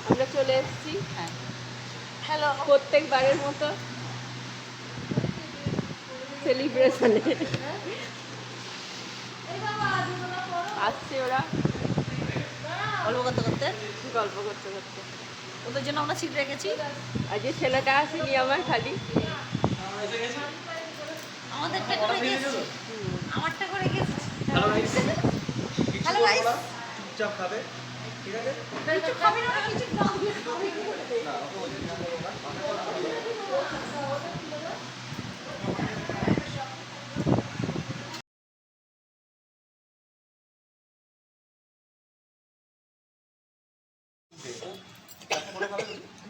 আমরা চলে এসেছি হ্যাঁ হ্যালো প্রত্যেকবারের মতো সেলিব্রেশনে। আসছে ওরা গল্প করতে করতে গল্প করতে করতে। ওদের জন্য আমরা সিট রেখেছি। আজকে ছেলেটা আসেনি আমার খালি আমাদেরটা করে গেছি, আমারটা করে গেছি। হ্যালো গাইস, হ্যালো গাইস, চুপচাপ খাবে, ঠিক আছে? কিছু খাবে না, কিছু না দিয়ে খাবে।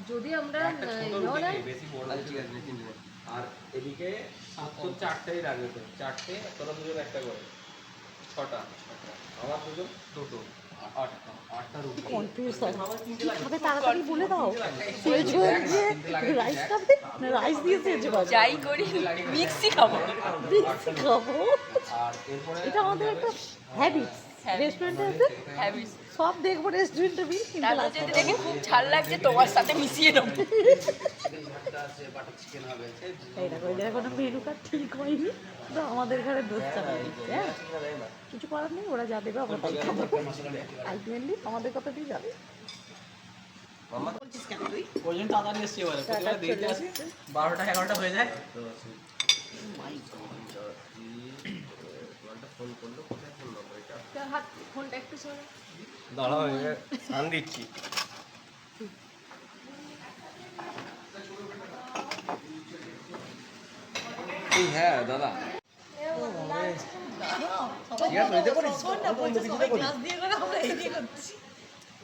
যদি আমরা বেশি বড় ঠিক আছে, চিন্তা নেই। আর এদিকে তোর চারটেই লাগবে, তো চারটে, তোরা দুজন একটা করে, ছটা, আমার দুজন দুটো, আটটা রুটি। কনফিউজ হয় আমাকে তাড়াতাড়ি বলে দাও, সেজ হয়ে গিয়ে রাইস খাবে না রাইস দিয়ে সেজ হবে, যাই করি মিক্সই খাবো। মিক্স খাবো। আর এরপরে এটা আমাদের একটা হ্যাবিটস, রেস্টুরেন্টে আছে হ্যাবিস। সব দেখবো রেস্টুরেন্টে বিল কিন্তু তারপর last যদি এ দেখি খুব ঝাল লাগছে তোমার সাথে মিশিয়ে দেবো। এই দেখো এদের এখনো মেনু কার্ড ঠিক হয়নি, তো আমাদের ঘরে দোষ চাপিয়ে দিচ্ছে। হ্যাঁ কিছু করার নেই, ওরা যা দেবে আমরা তাই খাবো। আলটিমেটলি আমাদের কথা দিয়ে যাবে। বলছিস কেন তুই? ওই জন্য তাড়াতাড়ি এসছি এবারে, প্রতিবার দেরিতে আসি, 12টা 11টা হয়ে যায়। ফোনটা একটু সরে দাঁড়াও, সান দিচ্ছি। হ্যাঁ দাদা,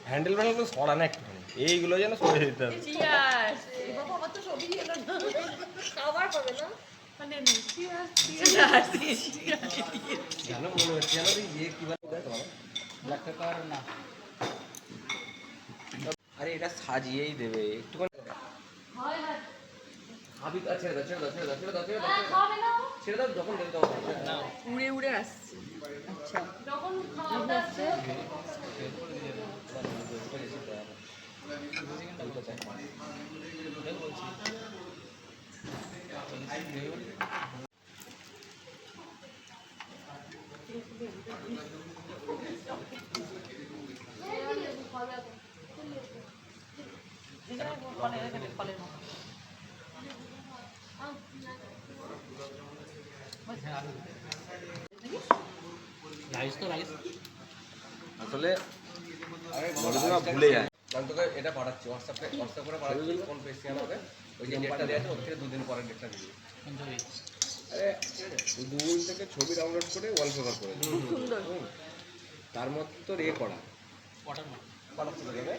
হ্যান্ডেল ব্যান্ডেল সরা না একটুখানি, এইগুলো যেন সরে দিতে হবে। চিয়ার্স। জানো মনে হচ্ছে যেন ইয়ে কি বলে তোমার ব্ল্যাক পেপার না, আরে এটা সাজিয়েই দেবে একটুখানি। খাবি ছেড়ে দাও, ছেড়ে দাও, ছেড়ে দাও, ছেড়ে দাও, ছেড়ে দাও, ছেড়ে দাও, যখন দেবে তখন না উড়ে উড়ে আসছে। আচ্ছা যখন আসছে রাইস তো রাইস। আসলে বড়দিন ভুলে যায়। আমি তোকে এটা পাঠাচ্ছি হোয়াটসঅ্যাপ করে পাঠাচ্ছি, কোন পেজ স্ক্যান হবে, ওই যে ডেটটা দেওয়া আছে ওর থেকে দুদিন পরের ডেটটা দিবি। আরে গুগল থেকে ছবি ডাউনলোড করে ওয়ালপেপার করে দিবি। সুন্দর। তার মধ্যে তোর করা ওয়াটার পাঠাচ্ছি তোকে।